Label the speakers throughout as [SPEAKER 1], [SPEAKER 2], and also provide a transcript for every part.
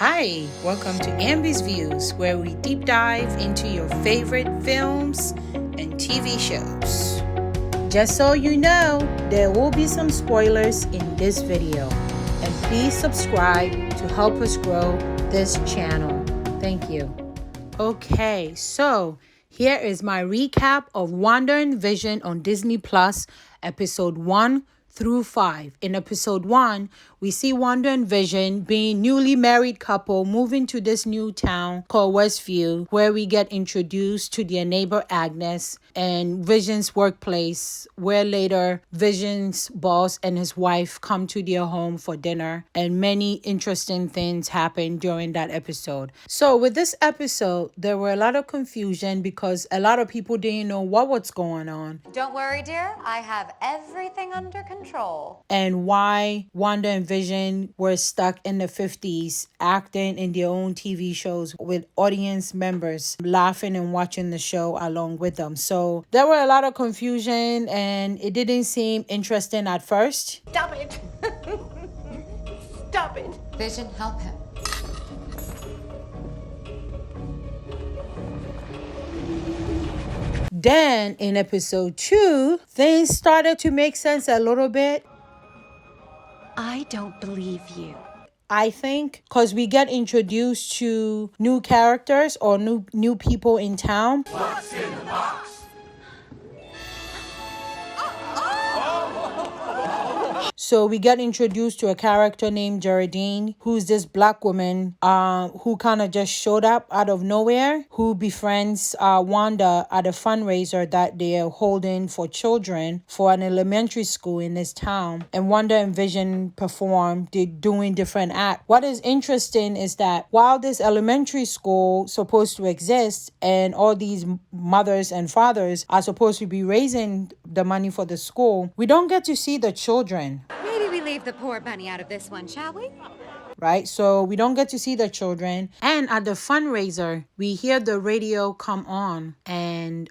[SPEAKER 1] Hi, welcome to Ambi's Views, where we deep dive into your favorite films and TV shows. Just so you know, there will be some spoilers in this video, and please subscribe to help us grow this channel. Thank you. Okay, so here is my recap of WandaVision on Disney Plus, episode 1 through 5. In episode 1, we see Wanda and Vision being newly married couple moving to this new town called Westview, where we get introduced to their neighbor Agness and Vision's workplace, where later Vision's boss and his wife come to their home for dinner, and many interesting things happen during that episode. So with this episode, there were a lot of confusion because a lot of people didn't know what was going on.
[SPEAKER 2] Don't worry, dear. I have everything under control.
[SPEAKER 1] And why Wanda and Vision were stuck in the 50s acting in their own TV shows with audience members laughing and watching the show along with them. So there were a lot of confusion and it didn't seem interesting at first.
[SPEAKER 2] Stop it. Stop it. Vision, help him.
[SPEAKER 1] Then in episode 2, things started to make sense a little bit.
[SPEAKER 3] I don't believe you.
[SPEAKER 1] I think because we get introduced to new characters or new people in town.
[SPEAKER 4] What's in the box?
[SPEAKER 1] So we get introduced to a character named Geraldine, who's this black woman who kind of just showed up out of nowhere, who befriends Wanda at a fundraiser that they're holding for children for an elementary school in this town. And Wanda and Vision perform, they're doing different acts. What is interesting is that while this elementary school is supposed to exist and all these mothers and fathers are supposed to be raising the money for the school, we don't get to see the children.
[SPEAKER 2] Maybe we leave the poor bunny out of this one, shall we?
[SPEAKER 1] Right? So we don't get to see the children. And at the fundraiser, we hear the radio come on and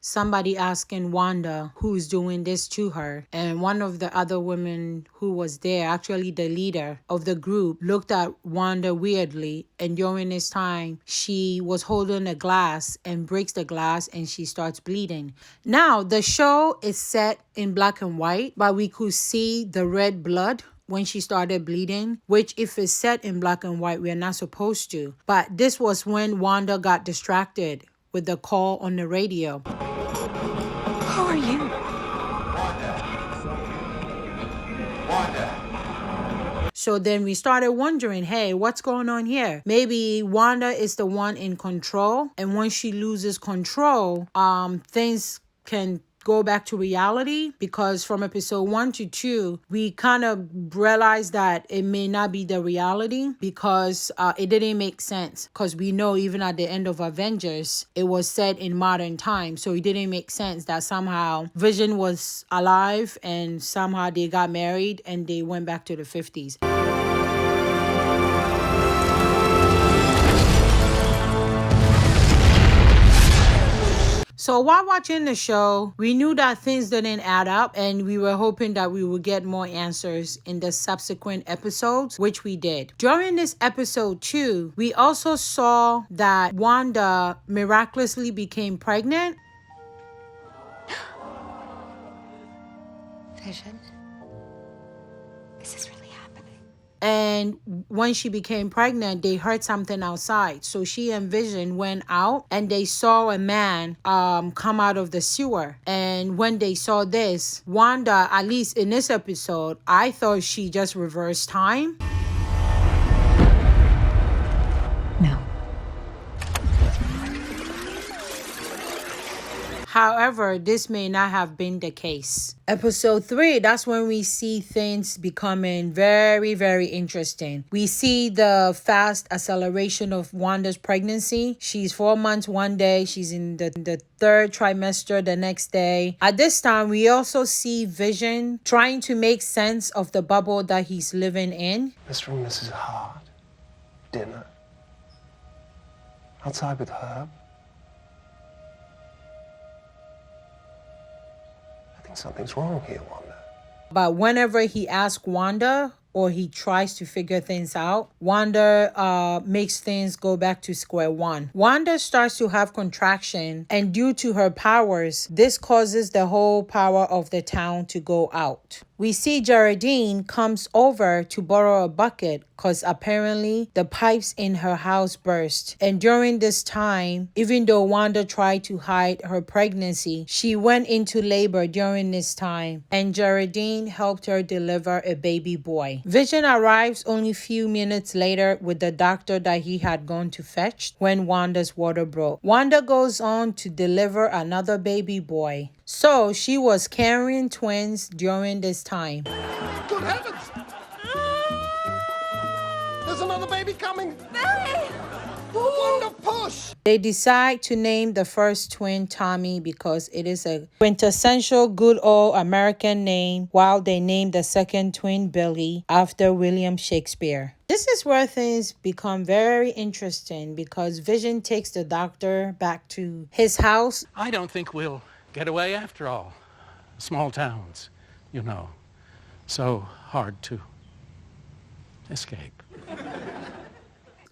[SPEAKER 1] somebody asking Wanda who's doing this to her. And one of the other women who was there, actually the leader of the group, looked at Wanda weirdly. And during this time, she was holding a glass and breaks the glass and she starts bleeding. Now, the show is set in black and white, but we could see the red blood when she started bleeding, which if it's set in black and white, we're not supposed to. But this was when Wanda got distracted with the call on the radio.
[SPEAKER 3] Who are you?
[SPEAKER 4] Wanda.
[SPEAKER 1] So then we started wondering, hey, what's going on here? Maybe Wanda is the one in control, and when she loses control, things can go back to reality, because from episode 1 to 2, we kind of realized that it may not be the reality because it didn't make sense. Because we know even at the end of Avengers, it was set in modern times. So it didn't make sense that somehow Vision was alive and somehow they got married and they went back to the 50s. So while watching the show, we knew that things didn't add up and we were hoping that we would get more answers in the subsequent episodes, which we did. During this episode 2, we also saw that Wanda miraculously became pregnant.
[SPEAKER 2] Vision, is this really happening?
[SPEAKER 1] And when she became pregnant, they heard something outside. So she and Vision went out and they saw a man come out of the sewer. And when they saw this, Wanda, at least in this episode, I thought she just reversed time.
[SPEAKER 3] No.
[SPEAKER 1] However, this may not have been the case. Episode 3, that's when we see things becoming very, very interesting. We see the fast acceleration of Wanda's pregnancy. She's 4 months one day. She's in the third trimester the next day. At this time, we also see Vision trying to make sense of the bubble that he's living in.
[SPEAKER 5] Mr. and Mrs. Hart. Dinner. Outside with Herb. I think something's wrong here, Wanda.
[SPEAKER 1] But whenever he asked Wanda or he tries to figure things out, Wanda makes things go back to square one. Wanda starts to have contraction, and due to her powers, this causes the whole power of the town to go out. We see Geraldine comes over to borrow a bucket because apparently the pipes in her house burst. And during this time, even though Wanda tried to hide her pregnancy, she went into labor during this time, and Geraldine helped her deliver a baby boy. Vision arrives only a few minutes later with the doctor that he had gone to fetch when Wanda's water broke. Wanda goes on to deliver another baby boy. So she was carrying twins during this time.
[SPEAKER 6] Good heavens! There's another baby coming! Wanda, push!
[SPEAKER 1] They decide to name the first twin Tommy because it is a quintessential good old American name, while they name the second twin Billy after William Shakespeare. This is where things become very interesting because Vision takes the doctor back to his house.
[SPEAKER 7] I don't think we'll get away after all. Small towns, you know, so hard to escape.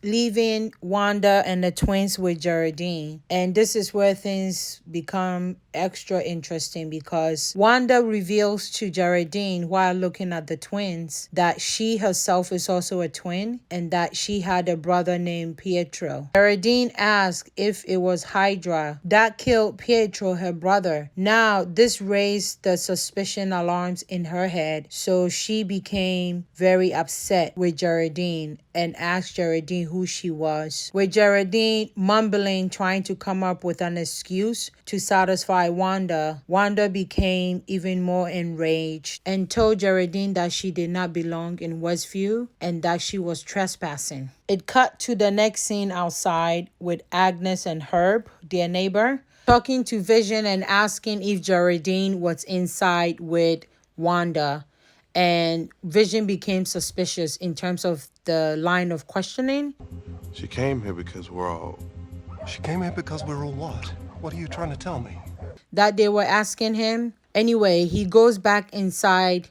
[SPEAKER 1] Leaving Wanda and the twins with Geraldine. And this is where things become extra interesting because Wanda reveals to Geraldine while looking at the twins that she herself is also a twin and that she had a brother named Pietro. Geraldine asks if it was Hydra that killed Pietro, her brother. Now, this raised the suspicion alarms in her head, so she became very upset with Geraldine and asked Geraldine who she was. With Geraldine mumbling, trying to come up with an excuse to satisfy Wanda, Wanda became even more enraged and told Geraldine that she did not belong in Westview and that she was trespassing. It cut to the next scene outside with Agness and Herb, their neighbor, talking to Vision and asking if Geraldine was inside with Wanda. And Vision became suspicious in terms of the line of questioning.
[SPEAKER 5] She came here because we're all...
[SPEAKER 6] She came here because we're all what? What are you trying to tell me?
[SPEAKER 1] That they were asking him. Anyway, he goes back inside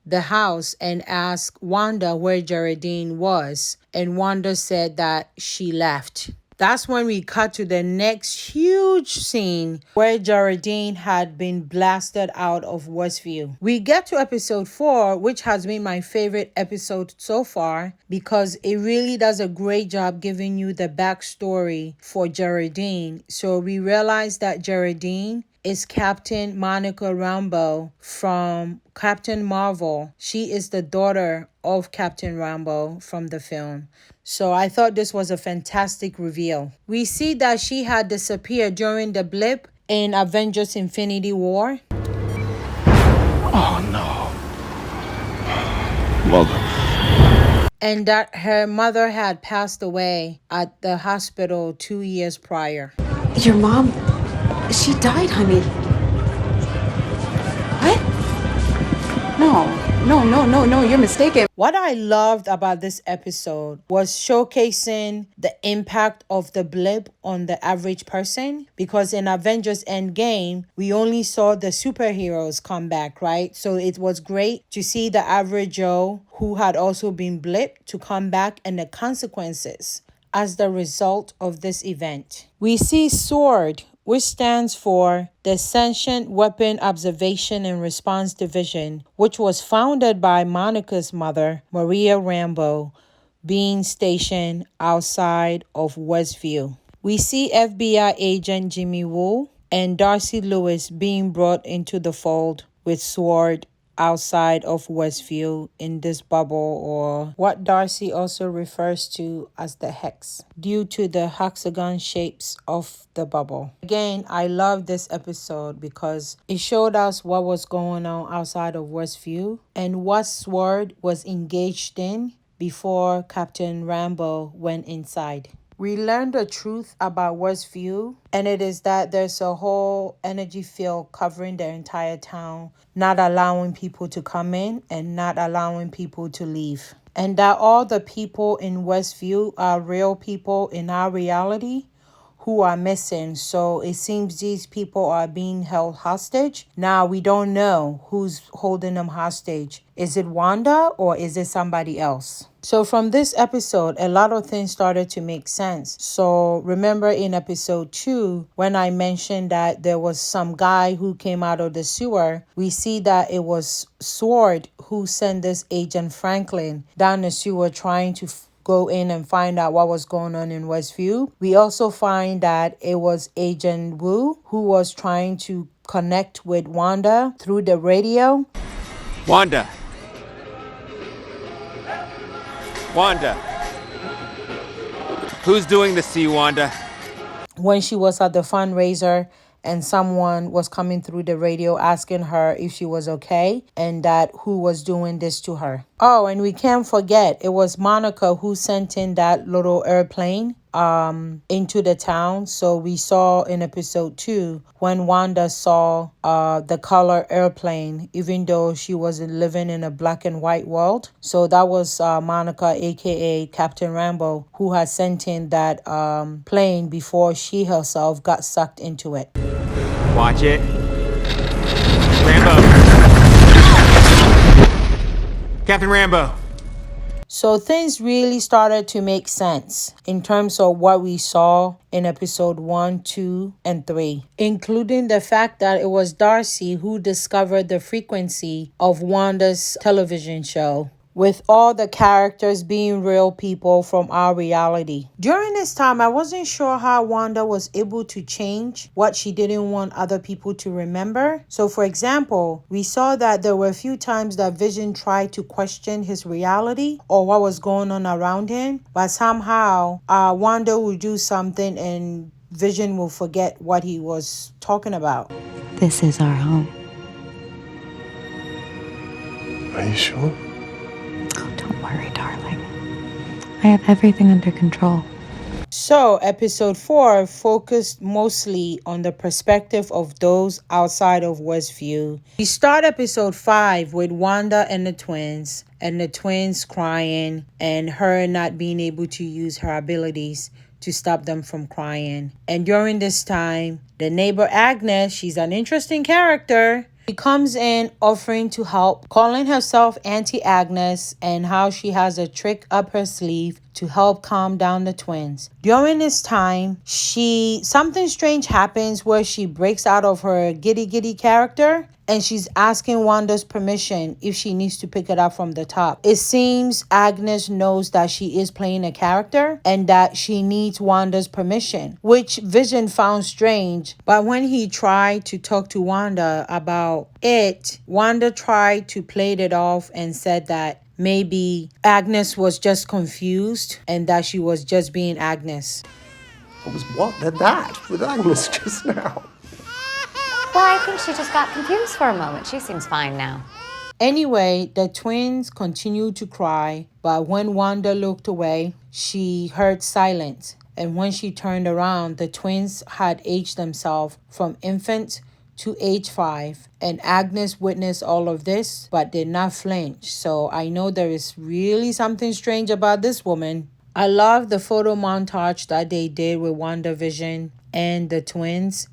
[SPEAKER 1] the house and asks Wanda where Geraldine was. And Wanda said that she left. That's when we cut to the next huge scene where Geraldine had been blasted out of Westview. We get to episode 4, which has been my favorite episode so far because it really does a great job giving you the backstory for Geraldine. So we realize that Geraldine is Captain Monica Rambeau from Captain Marvel. She is the daughter of Captain Rambeau from the film. So I thought this was a fantastic reveal. We see that she had disappeared during the blip in Avengers Infinity War.
[SPEAKER 5] Oh, no. Mother.
[SPEAKER 1] And that her mother had passed away at the hospital 2 years prior.
[SPEAKER 3] Your mom, she died, honey. What? No, you're mistaken.
[SPEAKER 1] What I loved about this episode was showcasing the impact of the blip on the average person, because in Avengers Endgame, we only saw the superheroes come back, right? So it was great to see the average Joe who had also been blipped to come back and the consequences as the result of this event. We see SWORD, which stands for the Sentient Weapon Observation and Response Division, which was founded by Monica's mother, Maria Rambeau, being stationed outside of Westview. We see FBI agent Jimmy Woo and Darcy Lewis being brought into the fold with SWORD outside of Westview in this bubble, or what Darcy also refers to as the Hex, due to the hexagon shapes of the bubble. Again, I love this episode because it showed us what was going on outside of Westview and what SWORD was engaged in before Captain Rambeau went inside. We learned the truth about Westview, and it is that there's a whole energy field covering the entire town, not allowing people to come in and not allowing people to leave. And that all the people in Westview are real people in our reality who are missing. So it seems these people are being held hostage. Now we don't know who's holding them hostage. Is it Wanda or is it somebody else? So from this episode, a lot of things started to make sense. So remember in episode 2, when I mentioned that there was some guy who came out of the sewer, we see that it was Sword who sent this Agent Franklin down the sewer trying to go in and find out what was going on in Westview. We also find that it was Agent Wu who was trying to connect with Wanda through the radio.
[SPEAKER 8] Wanda. Wanda. Who's doing the C, Wanda?
[SPEAKER 1] When she was at the fundraiser and someone was coming through the radio asking her if she was okay and that who was doing this to her. Oh, and we can't forget, it was Monica who sent in that little airplane into the town. So we saw in episode 2 when Wanda saw the color airplane, even though she was living in a black and white world. So that was Monica, aka Captain Rambeau, who had sent in that plane before she herself got sucked into it.
[SPEAKER 8] Watch it. Rambeau. Captain Rambeau.
[SPEAKER 1] So things really started to make sense in terms of what we saw in episode 1, 2, and 3, including the fact that it was Darcy who discovered the frequency of Wanda's television show, with all the characters being real people from our reality. During this time, I wasn't sure how Wanda was able to change what she didn't want other people to remember. So for example, we saw that there were a few times that Vision tried to question his reality or what was going on around him, but somehow Wanda would do something and Vision will forget what he was talking about.
[SPEAKER 9] This is our home.
[SPEAKER 5] Are you sure?
[SPEAKER 9] Oh, don't worry, darling. I have everything under control.
[SPEAKER 1] So, episode 4 focused mostly on the perspective of those outside of Westview. We start episode 5 with Wanda and the twins crying and her not being able to use her abilities to stop them from crying. And during this time, the neighbor Agness, she's an interesting character. She comes in offering to help, calling herself Auntie Agness, and how she has a trick up her sleeve to help calm down the twins. During this time, something strange happens where she breaks out of her giddy character and she's asking Wanda's permission if she needs to pick it up from the top. It seems Agness knows that she is playing a character and that she needs Wanda's permission, which Vision found strange. But when he tried to talk to Wanda about it, Wanda tried to play it off and said that maybe Agness was just confused and that she was just being Agness.
[SPEAKER 6] What was that with Agness just now?
[SPEAKER 2] Well, I think she just got confused for a moment. She seems fine now.
[SPEAKER 1] Anyway, the twins continued to cry, but when Wanda looked away, she heard silence. And when she turned around, the twins had aged themselves from infant to age 5. And Agness witnessed all of this, but did not flinch. So I know there is really something strange about this woman. I love the photo montage that they did with WandaVision and the twins.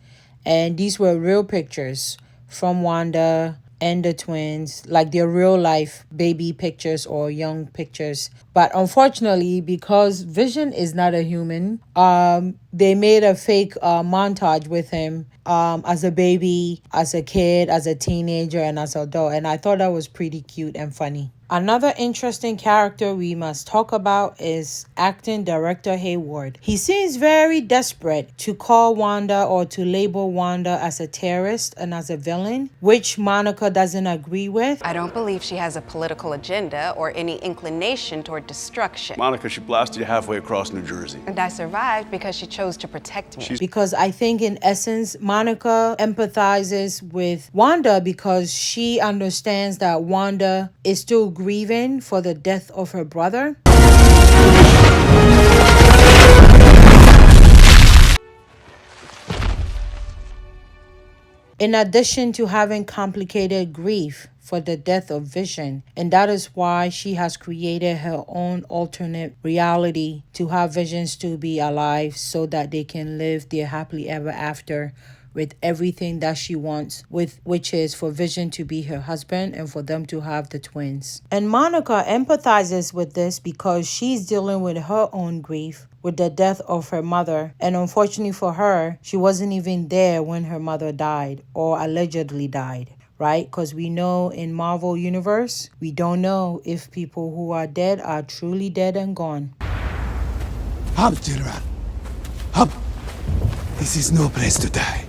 [SPEAKER 1] And these were real pictures from Wanda and the twins, like their real life baby pictures or young pictures. But unfortunately, because Vision is not a human, they made a fake montage with him as a baby, as a kid, as a teenager, and as an adult. And I thought that was pretty cute and funny. Another interesting character we must talk about is acting director Hayward. He seems very desperate to call Wanda or to label Wanda as a terrorist and as a villain, which Monica doesn't agree with.
[SPEAKER 10] I don't believe she has a political agenda or any inclination toward destruction.
[SPEAKER 11] Monica, she blasted you halfway across New Jersey.
[SPEAKER 10] And I survived because she chose to protect me.
[SPEAKER 1] Because I think in essence, Monica empathizes with Wanda because she understands that Wanda is still grieving for the death of her brother. In addition to having complicated grief for the death of Vision. And that is why she has created her own alternate reality to have Vision still be alive so that they can live their happily ever after with everything that she wants, which is for Vision to be her husband and for them to have the twins. And Monica empathizes with this because she's dealing with her own grief with the death of her mother. And unfortunately for her, she wasn't even there when her mother died or allegedly died, right? Because we know in Marvel Universe, we don't know if people who are dead are truly dead and gone.
[SPEAKER 6] Hub, General. Hub. This is no place to die.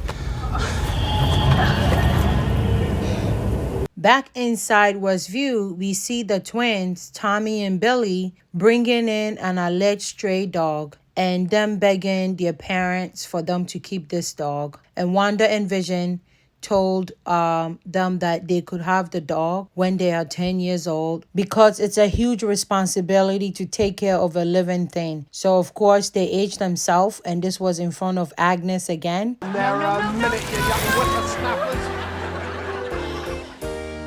[SPEAKER 1] Back inside WestView, we see the twins, Tommy and Billy, bringing in an alleged stray dog and them begging their parents for them to keep this dog. And Wanda and Vision told them that they could have the dog when they are 10 years old because it's a huge responsibility to take care of a living thing. So of course they aged themselves, and this was in front of Agness again.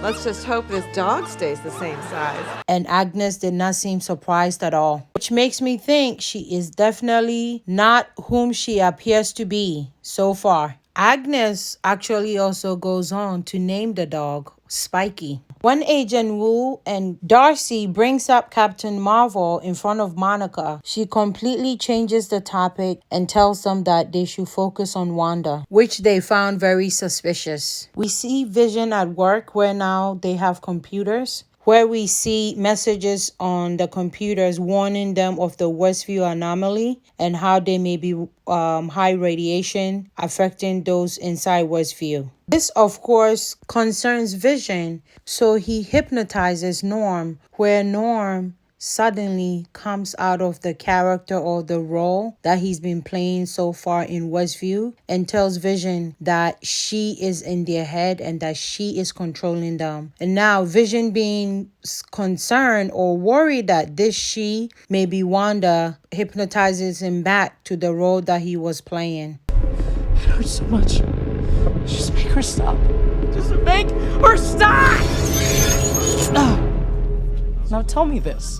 [SPEAKER 3] Let's just hope this dog stays the same size.
[SPEAKER 1] And Agness did not seem surprised at all, which makes me think she is definitely not whom she appears to be so far. Agness actually also goes on to name the dog Spiky. When Agent Wu and Darcy brings up Captain Marvel in front of Monica, she completely changes the topic and tells them that they should focus on Wanda, which they found very suspicious. We see Vision at work where now they have computers, where we see messages on the computers warning them of the WestView anomaly and how they may be high radiation affecting those inside WestView. This, of course, concerns Vision, so he hypnotizes Norm, where Norm suddenly comes out of the character or the role that he's been playing so far in WestView and tells Vision that she is in their head and that she is controlling them. And now Vision, being concerned or worried that this she may be Wanda, hypnotizes him back to the role that he was playing.
[SPEAKER 6] It hurts so much. Just make her stop. Just make her stop! Now tell me this.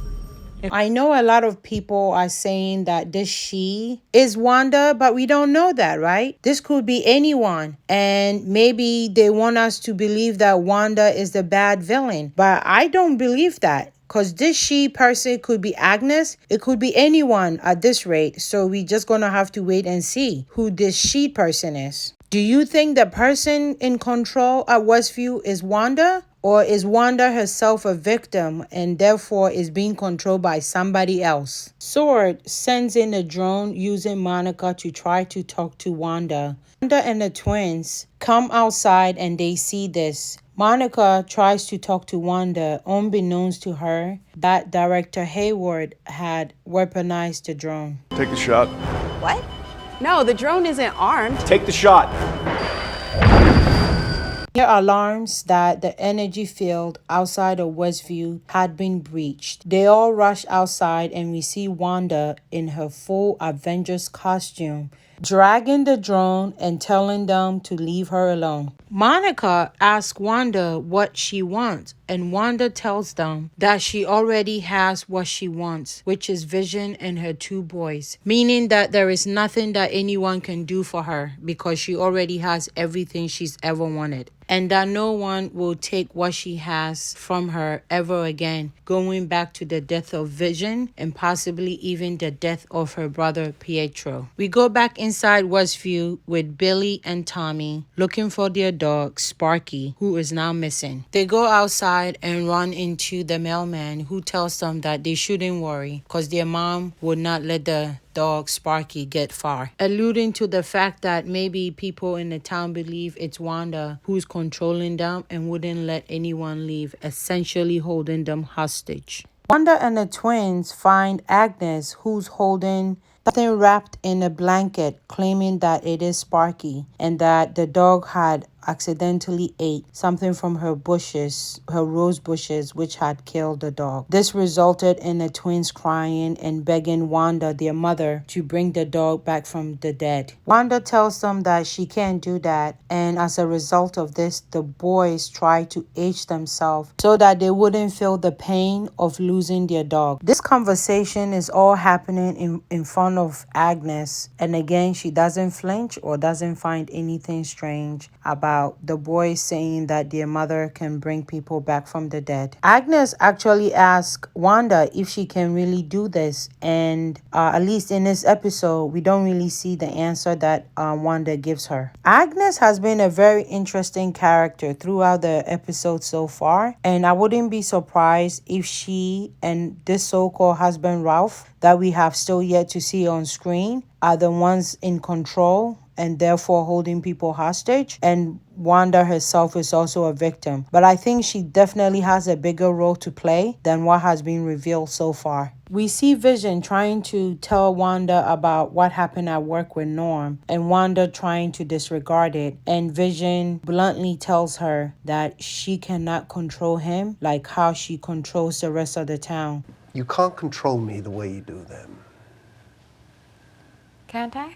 [SPEAKER 1] I know a lot of people are saying that this she is Wanda, but we don't know that, right? This could be anyone. And maybe they want us to believe that Wanda is the bad villain. But I don't believe that. Because this she person could be Agness. It could be anyone at this rate. So we just going to have to wait and see who this she person is. Do you think the person in control at WestView is Wanda? Or is Wanda herself a victim and therefore is being controlled by somebody else? Sword sends in a drone using Monica to try to talk to Wanda. Wanda and the twins come outside and they see this. Monica tries to talk to Wanda, unbeknownst to her that Director Hayward had weaponized the drone.
[SPEAKER 11] Take the shot.
[SPEAKER 10] What? No, the drone isn't armed.
[SPEAKER 11] Take the shot.
[SPEAKER 1] Hear alarms that the energy field outside of WestView had been breached. They all rush outside and we see Wanda in her full Avengers costume, dragging the drone and telling them to leave her alone. Monica asks Wanda what she wants, and Wanda tells them that she already has what she wants, which is Vision and her two boys, meaning that there is nothing that anyone can do for her because she already has everything she's ever wanted. And that no one will take what she has from her ever again, going back to the death of Vision and possibly even the death of her brother Pietro. We go back inside WestView with Billy and Tommy looking for their dog Sparky, who is now missing. They go outside and run into the mailman, who tells them that they shouldn't worry because their mom would not let the dog Sparky get far, alluding to the fact that maybe people in the town believe it's Wanda who's controlling them and wouldn't let anyone leave, essentially holding them hostage. Wanda and the twins find Agness, who's holding something wrapped in a blanket, claiming that it is Sparky and that the dog had accidentally ate something from her rose bushes, which had killed the dog. This resulted in the twins crying and begging Wanda, their mother, to bring the dog back from the dead. Wanda tells them that she can't do that, and as a result of this, the boys try to age themselves so that they wouldn't feel the pain of losing their dog. This conversation is all happening in front of Agness, and again, she doesn't flinch or doesn't find anything strange about the boys saying that their mother can bring people back from the dead. Agness actually asks Wanda if she can really do this, and at least in this episode, we don't really see the answer that Wanda gives her. Agness has been a very interesting character throughout the episode so far, and I wouldn't be surprised if she and this so-called husband Ralph that we have still yet to see on screen are the ones in control and therefore holding people hostage, and Wanda herself is also a victim. But I think she definitely has a bigger role to play than what has been revealed so far. We see Vision trying to tell Wanda about what happened at work with Norm, and Wanda trying to disregard it, and Vision bluntly tells her that she cannot control him like how she controls the rest of the town.
[SPEAKER 5] You can't control me the way you do them.
[SPEAKER 2] Can't I?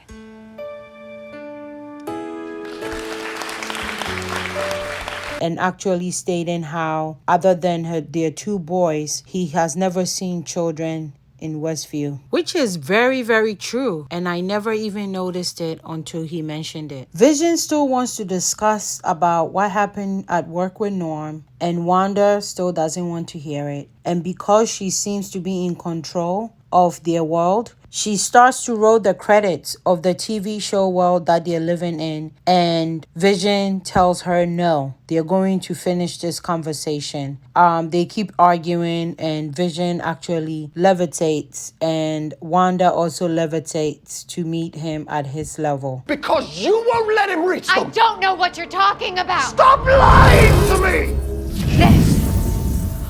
[SPEAKER 1] And actually stating how, other than their two boys, he has never seen children in Westview, which is very, very true, and I never even noticed it until he mentioned it. Vision still wants to discuss about what happened at work with Norm, and Wanda still doesn't want to hear it. And because she seems to be in control of their world, she starts to roll the credits of the TV show world that they're living in, and Vision tells her no, they're going to finish this conversation. They keep arguing, and Vision actually levitates, and Wanda also levitates to meet him at his level.
[SPEAKER 5] Because you won't let him reach them!
[SPEAKER 2] I don't know what you're talking about!
[SPEAKER 5] Stop lying to me!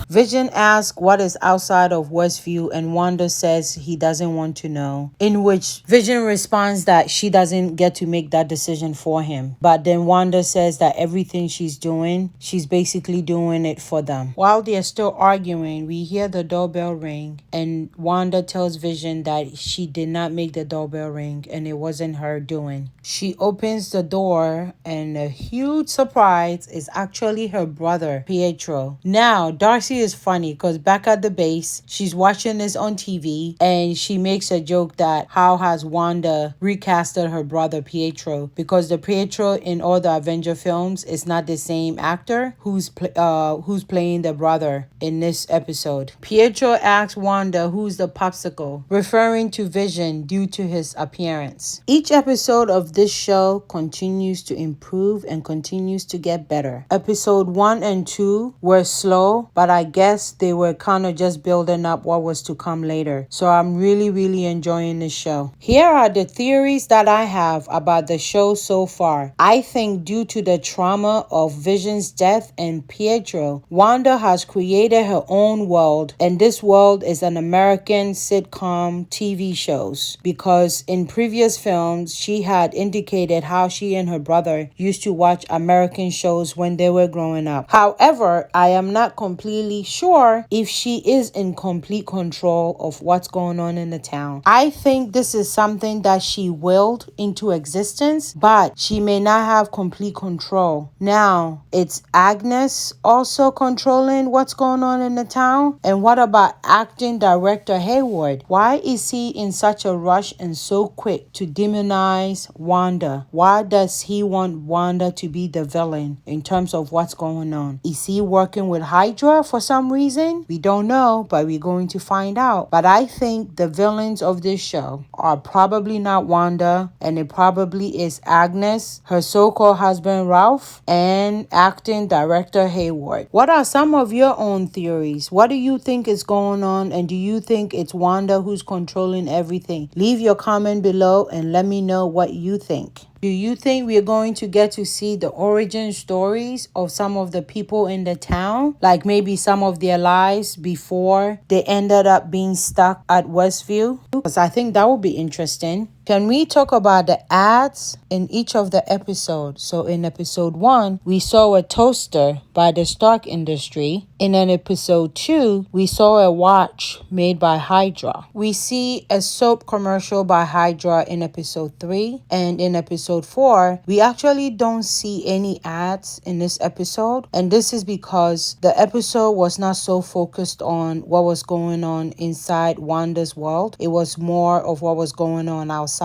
[SPEAKER 1] Vision asks what is outside of Westview, and Wanda says he doesn't want to know, in which Vision responds that she doesn't get to make that decision for him. But then Wanda says that everything she's doing, she's basically doing it for them. While they're still arguing, we hear the doorbell ring, and Wanda tells Vision that she did not make the doorbell ring and it wasn't her doing. She opens the door, and a huge surprise is actually her brother, Pietro. Now, Darcy is funny because back at the base, she's watching this on TV, and she makes a joke that how has Wanda recasted her brother Pietro, because the Pietro in all the Avenger films is not the same actor who's playing the brother in this episode. Pietro asks Wanda who's the popsicle, referring to Vision due to his appearance. Each episode of this show continues to improve and continues to get better. Episode 1 and 2 were slow, but I guess they were kind of just building up what was to come later. So I'm really enjoying this show. Here are the theories that I have about the show so far. I think due to the trauma of Vision's death and Pietro, Wanda has created her own world, and this world is an American sitcom TV shows, because in previous films she had indicated how she and her brother used to watch American shows when they were growing up. However, I am not completely sure if she is in complete control of what's going on in the town. I think this is something that she willed into existence, but she may not have complete control. Now, it's Agness also controlling what's going on in the town? And what about acting director Hayward? Why is he in such a rush and so quick to demonize Wanda? Why does he want Wanda to be the villain in terms of what's going on? Is he working with Hydra for some reason? We don't know, but we're going to find out. But I think the villains of this show are probably not Wanda, and it probably is Agness, her so-called husband Ralph, and acting director Hayward. What are some of your own theories? What do you think is going on, and do you think it's Wanda who's controlling everything? Leave your comment below and let me know what you think. Do you think we're going to get to see the origin stories of some of the people in the town? Like maybe some of their lives before they ended up being stuck at Westview? Because I think that would be interesting. Can we talk about the ads in each of the episodes? So in episode 1, we saw a toaster by the Stark Industry. In an episode 2, we saw a watch made by Hydra. We see a soap commercial by Hydra in episode 3. And in episode 4, we actually don't see any ads in this episode. And this is because the episode was not so focused on what was going on inside Wanda's world. It was more of what was going on outside.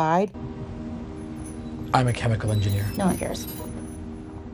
[SPEAKER 6] I'm a chemical engineer.
[SPEAKER 2] No one cares.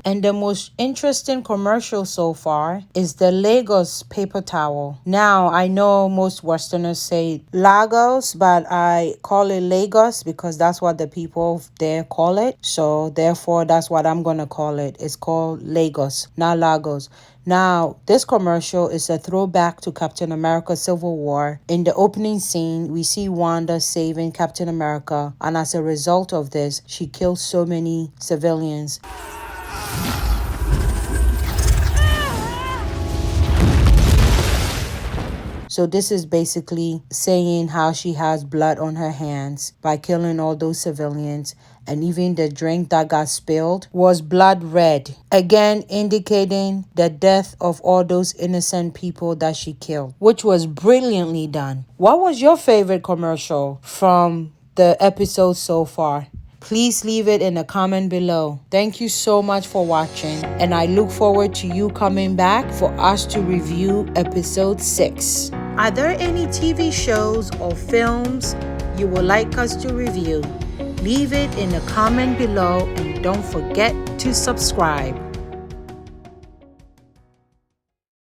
[SPEAKER 1] And the most interesting commercial so far is the Lagos paper towel. Now, I know most Westerners say Lagos, but I call it Lagos because that's what the people there call it. So therefore, that's what I'm going to call it. It's called Lagos, not Lagos. Now, this commercial is a throwback to Captain America Civil War. In the opening scene, we see Wanda saving Captain America, and as a result of this, she kills so many civilians. So this is basically saying how she has blood on her hands by killing all those civilians. And even the drink that got spilled was blood red. Again, indicating the death of all those innocent people that she killed, which was brilliantly done. What was your favorite commercial from the episode so far? Please leave it in the comment below. Thank you so much for watching, and I look forward to you coming back for us to review episode 6. Are there any TV shows or films you would like us to review? Leave it in the comment below and don't forget to subscribe.